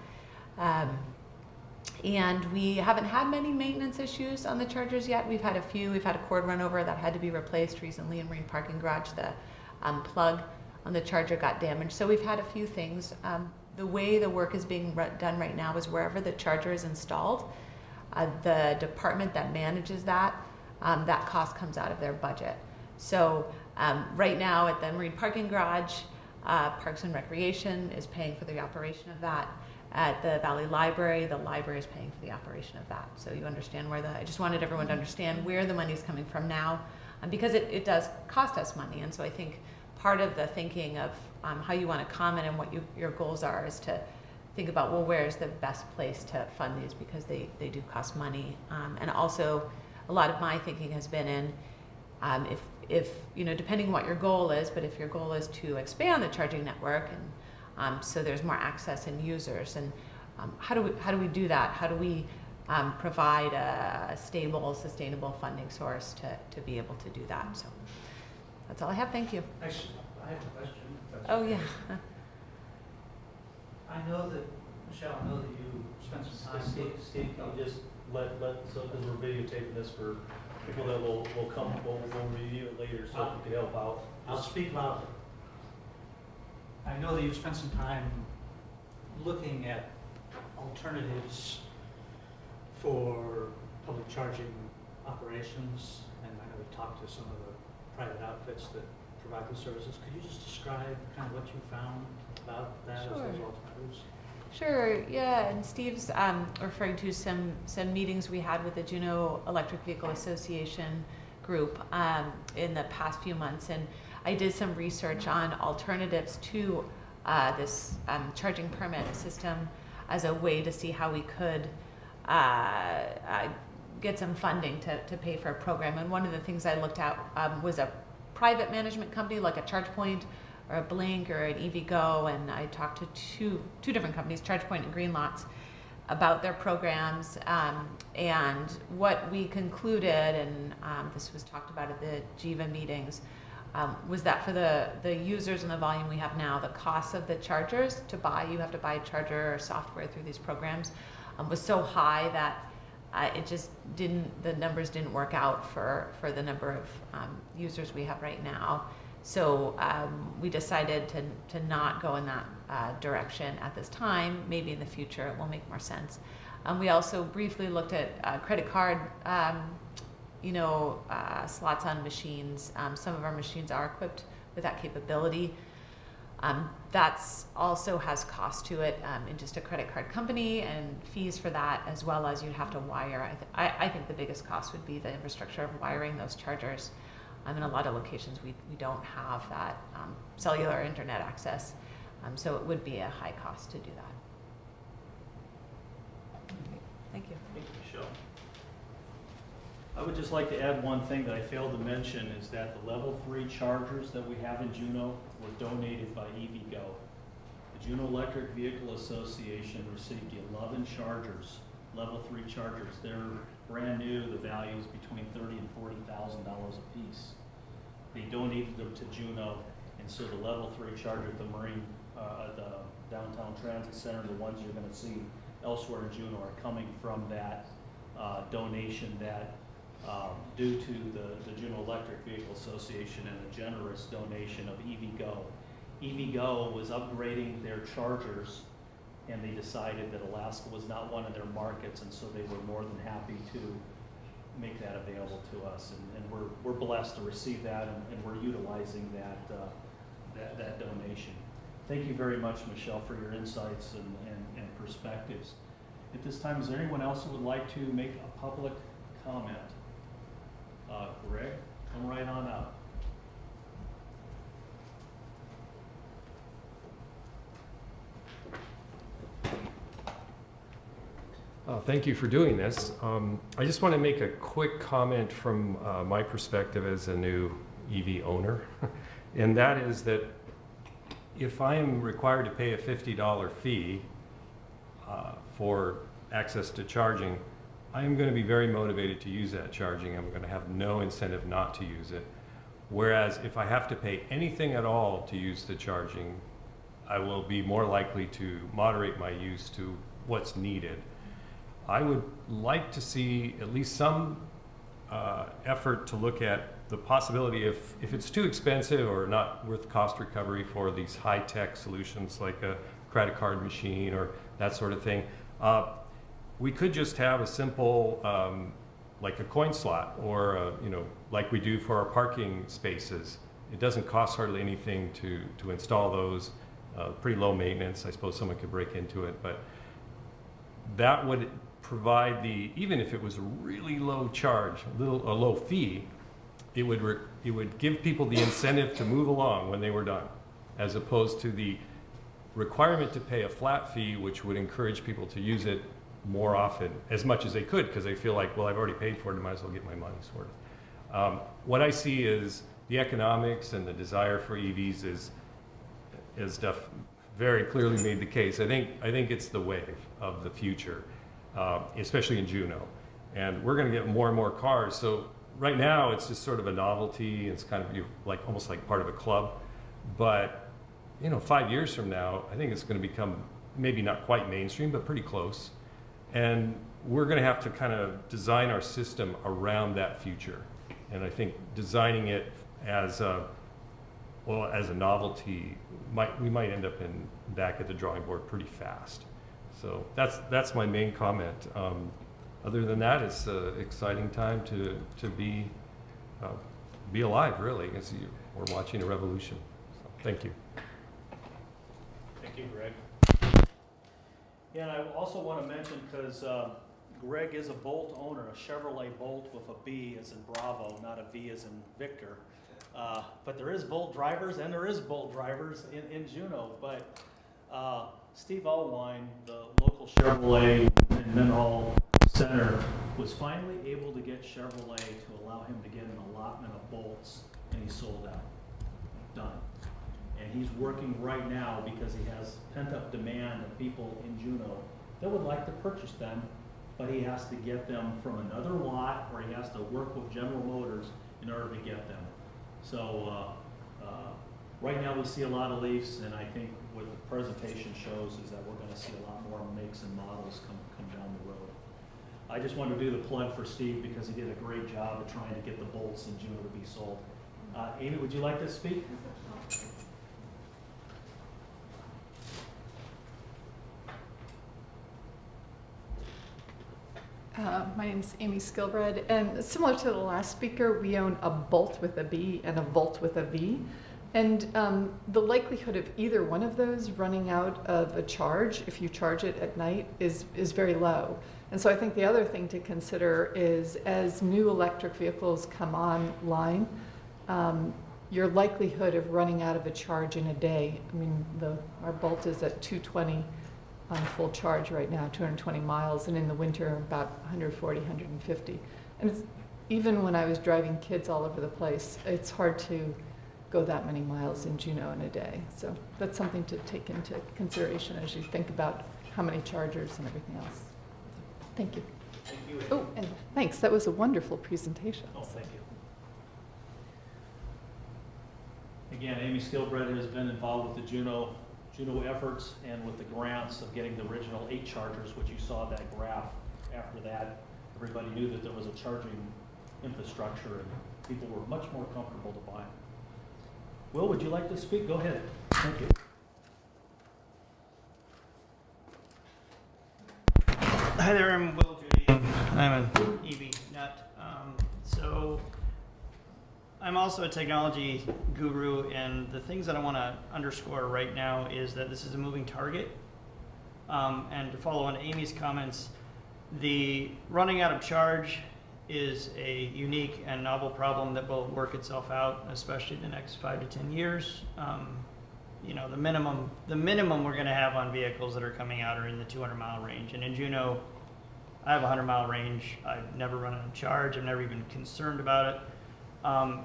And we haven't had many maintenance issues on the chargers yet. We've had a few. We've had a cord run over that had to be replaced recently in Marine Parking Garage. The plug on the charger got damaged. So we've had a few things. The way the work is being done right now is wherever the charger is installed, the department that manages that, that cost comes out of their budget. So right now at the Marine Parking Garage, Parks and Recreation is paying for the operation of that. At the Valley Library, the library is paying for the operation of that. So you understand where I just wanted everyone to understand where the money is coming from now, because it does cost us money. And so I think part of the thinking of how you want to comment and what your goals are is to think about, well, where's the best place to fund these, because they do cost money. And also a lot of my thinking has been in if depending on what your goal is, but if your goal is to expand the charging network and so there's more access and users, and how do we do that? How do we provide a stable, sustainable funding source to be able to do that? So that's all I have. Thank you. Actually, I have a question. if that's Oh okay. yeah. I know that, Michelle, I know that you spent some time. Steve, can you just so because we're videotaping this for people that will come, we'll review it later, so if you could help out. I'll speak loudly. I know that you've spent some time looking at alternatives for public charging operations, and I know you've talked to some of the private outfits that provide those services. Could you just describe kind of what you found about that as those Sure. alternatives? Sure, yeah, and Steve's referring to some meetings we had with the Juneau Electric Vehicle Association group in the past few months, and I did some research on alternatives to this charging permit system as a way to see how we could get some funding to pay for a program. And one of the things I looked at was a private management company like a ChargePoint or a Blink or an EVgo, and I talked to two different companies, ChargePoint and Greenlots, about their programs, and what we concluded, and this was talked about at the GIVA meetings, was that for the users and the volume we have now, the cost of the chargers to buy, you have to buy charger or software through these programs, was so high that it just the numbers didn't work out for the number of users we have right now. So we decided to not go in that direction at this time. Maybe in the future it will make more sense. We also briefly looked at credit card, slots on machines. Some of our machines are equipped with that capability. That's also has cost to it in just a credit card company and fees for that, as well as you'd have to wire. I think the biggest cost would be the infrastructure of wiring those chargers. In a lot of locations, we don't have that cellular internet access, so it would be a high cost to do that. Thank you. Thank you, Michelle. I would just like to add one thing that I failed to mention, is that the level 3 chargers that we have in Juneau were donated by EVgo. The Juneau Electric Vehicle Association received 11 chargers, level 3 chargers. They're brand new. The value is between $30,000 and $40,000 a piece. They donated them to Juneau, and so the level 3 charger at the the downtown transit center, the ones you're going to see elsewhere in Juneau, are coming from that donation that due to the Juneau Electric Vehicle Association and a generous donation of EVgo. EVgo was upgrading their chargers, and they decided that Alaska was not one of their markets, and so they were more than happy to make that available to us, and we're blessed to receive that, and we're utilizing that donation. Thank you very much, Michelle, for your insights and perspectives. At this time, is there anyone else who would like to make a public comment? Greg, come right on up. Thank you for doing this. I just want to make a quick comment from my perspective as a new EV owner, and that is that if I am required to pay a $50 fee for access to charging, I am going to be very motivated to use that charging. I'm going to have no incentive not to use it. Whereas if I have to pay anything at all to use the charging, I will be more likely to moderate my use to what's needed. I would like to see at least some effort to look at the possibility if it's too expensive or not worth cost recovery for these high-tech solutions like a credit card machine or that sort of thing. We could just have a simple like a coin slot, or like we do for our parking spaces. It doesn't cost hardly anything to install those. Pretty low maintenance. I suppose someone could break into it, but that would provide even if it was a really low charge, a low fee, it would give people the incentive to move along when they were done, as opposed to the requirement to pay a flat fee, which would encourage people to use it more often, as much as they could, because they feel like, well, I've already paid for it, I might as well get my money's worth. What I see is the economics and the desire for EVs is very clearly made the case. I think it's the wave of the future, especially in Juneau, and we're going to get more and more cars. So right now it's just sort of a novelty. It's kind of like almost like part of a club, but 5 years from now, I think it's going to become maybe not quite mainstream, but pretty close. And we're going to have to kind of design our system around that future. And I think designing it as a novelty, we might end up back at the drawing board pretty fast. So that's my main comment. Other than that, it's an exciting time to be alive, really, as we're watching a revolution. So, thank you. Thank you, Greg. Yeah, and I also want to mention, because Greg is a Bolt owner, a Chevrolet Bolt with a B as in Bravo, not a V as in Victor. But there is Bolt drivers, and there is Bolt drivers in Juneau. But Steve Allwine, the local Chevrolet and Mineral Center, was finally able to get Chevrolet to allow him to get an allotment of bolts, and he sold out. Done. And he's working right now because he has pent-up demand of people in Juneau that would like to purchase them, but he has to get them from another lot, or he has to work with General Motors in order to get them. So right now we see a lot of Leafs, and I think what the presentation shows is that we're going to see a lot more makes and models come down the road. I just wanted to do the plug for Steve because he did a great job of trying to get the bolts in Juneau to be sold. Amy, would you like to speak? My name's Amy Skilbred, and similar to the last speaker, we own a Bolt with a B and a Volt with a V. And the likelihood of either one of those running out of a charge, if you charge it at night, is very low. And so I think the other thing to consider is, as new electric vehicles come online, your likelihood of running out of a charge in a day, I mean, our Bolt is at 220 on full charge right now, 220 miles, and in the winter about 140, 150. And even when I was driving kids all over the place, it's hard to go that many miles in Juneau in a day. So that's something to take into consideration as you think about how many chargers and everything else. Thank you. Thank you. Oh, and thanks, that was a wonderful presentation. Oh, thank you. Again, Amy Skilbred has been involved with the Juneau efforts and with the grants of getting the original 8 chargers, which you saw that graph. After that, everybody knew that there was a charging infrastructure and people were much more comfortable to buy. Will, would you like to speak? Go ahead. Thank you. Hi there, I'm Will Judy. I'm an EV nut. So I'm also a technology guru, and the things that I want to underscore right now is that this is a moving target. And to follow on Amy's comments, the running out of charge is a unique and novel problem that will work itself out, especially the next 5 to 10 years. The minimum we're going to have on vehicles that are coming out are in the 200-mile range. And in Juneau, I have a 100-mile range. I've never run out of charge. I'm never even concerned about it.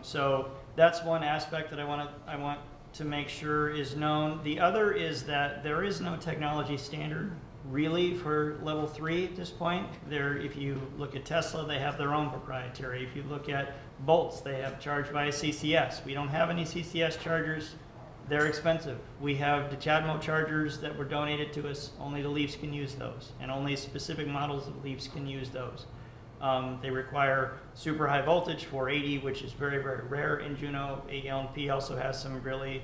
So that's one aspect that I want to make sure is known. The other is that there is no technology standard really for level 3 at this point. If you look at Tesla, they have their own proprietary. If you look at Bolts, they have charged by CCS. We don't have any CCS chargers. They're expensive. We have the Chadmo chargers that were donated to us. Only the Leafs can use those, and only specific models of Leafs can use those. They require super high voltage, 480, which is very, very rare in Juneau. ALNP also has some really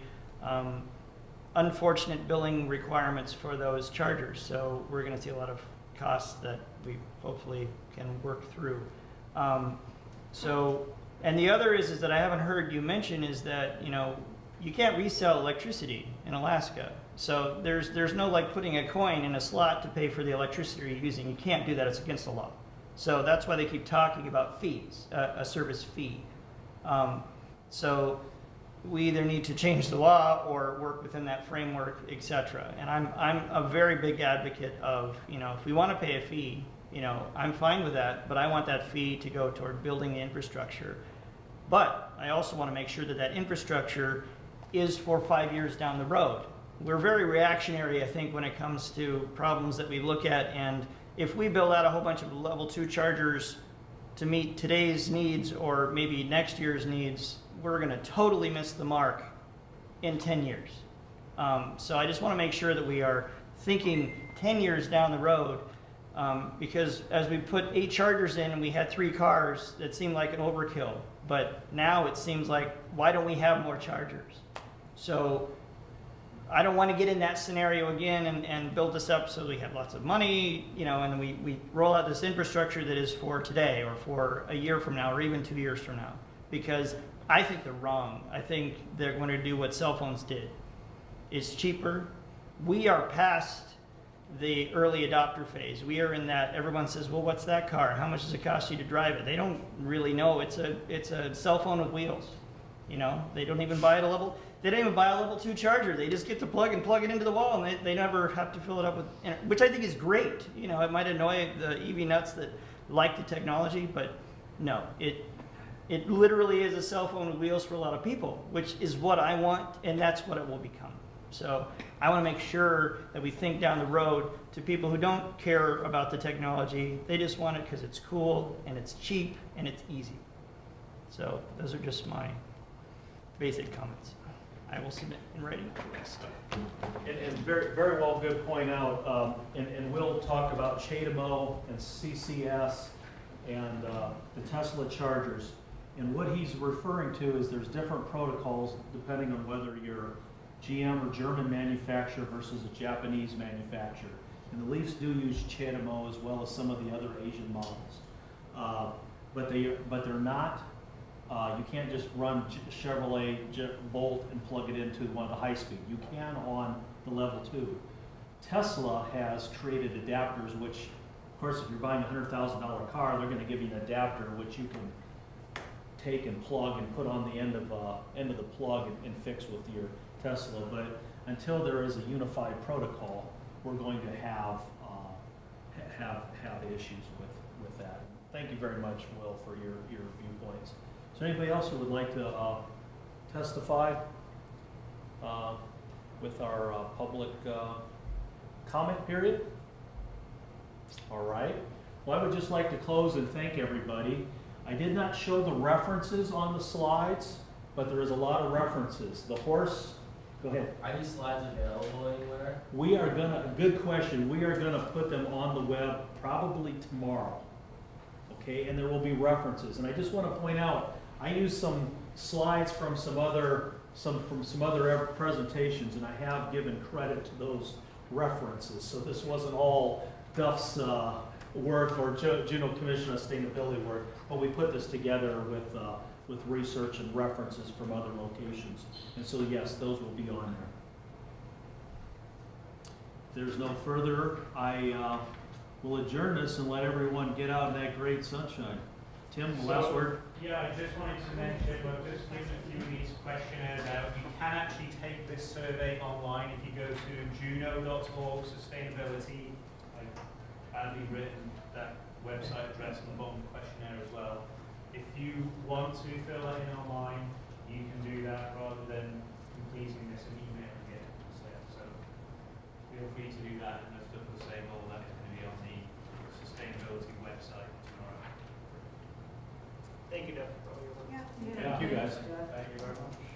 unfortunate billing requirements for those chargers. So we're going to see a lot of costs that we hopefully can work through. So, and the other is that I haven't heard you mention is that, you can't resell electricity in Alaska. So there's no like putting a coin in a slot to pay for the electricity you're using. You can't do that. It's against the law. So that's why they keep talking about fees, a service fee. So we either need to change the law or work within that framework, etc. And I'm a very big advocate of, if we want to pay a fee, I'm fine with that, but I want that fee to go toward building the infrastructure. But I also want to make sure that that infrastructure is for 5 years down the road. We're very reactionary, I think, when it comes to problems that we look at, and if we build out a whole bunch of level 2 chargers to meet today's needs or maybe next year's needs, we're going to totally miss the mark in 10 years. So I just want to make sure that we are thinking 10 years down the road, because as we put 8 chargers in and we had 3 cars, that seemed like an overkill. But now it seems like, why don't we have more chargers? So I don't want to get in that scenario again and build this up so we have lots of money, and we roll out this infrastructure that is for today or for a year from now or even 2 years from now. Because I think they're wrong. I think they're going to do what cell phones did. It's cheaper. We are past the early adopter phase. We are in that, everyone says, well, what's that car? How much does it cost you to drive it? They don't really know. It's a cell phone with wheels. They don't even buy they don't even buy a level 2 charger. They just get to plug it into the wall, and they never have to fill it up with, which I think is great. It might annoy the EV nuts that like the technology, but no, it literally is a cell phone with wheels for a lot of people, which is what I want, and that's what it will become. So I want to make sure that we think down the road to people who don't care about the technology. They just want it because it's cool and it's cheap and it's easy. So those are just my basic comments. I will submit in writing the rest. And very, very well, good point out. And we'll talk about CHAdeMO and CCS and the Tesla chargers. And what he's referring to is there's different protocols depending on whether you're GM or German manufacturer versus a Japanese manufacturer. And the Leafs do use CHAdeMO as well as some of the other Asian models. But they're not, you can't just run Chevrolet Bolt and plug it into one of the high speed. You can on the level 2. Tesla has created adapters, which, of course, if you're buying a $100,000 car, they're going to give you an adapter which you can take and plug and put on the end of the plug and fix with your Tesla. But until there is a unified protocol, we're going to have issues with that. Thank you very much, Will, for your viewpoints. Is there anybody else who would like to testify with our public comment period? All right. Well, I would just like to close and thank everybody. I did not show the references on the slides, but there is a lot of references. The horse, go ahead. Are these slides available anywhere? We are gonna, good question, we are gonna put them on the web probably tomorrow. Okay, and there will be references. And I just want to point out, I used some slides from some other presentations, and I have given credit to those references. So this wasn't all Duff's work or Juneau Commission sustainability work, but we put this together with research and references from other locations. And so yes, those will be on there. If there's no further, I will adjourn this and let everyone get out in that great sunshine. Tim, the last word? Yeah, I just wanted to mention, we've just given a few of these questionnaires out. You can actually take this survey online if you go to juneau.org sustainability. I've badly written that website address on the bottom of the questionnaire as well. If you want to fill that in online, you can do that rather than completing this and emailing it instead. So feel free to do that, and the stuff will say all that is going to be on the sustainability website tomorrow. Thank you, Jeff, for all your work. Thank you, guys. Thank you very much.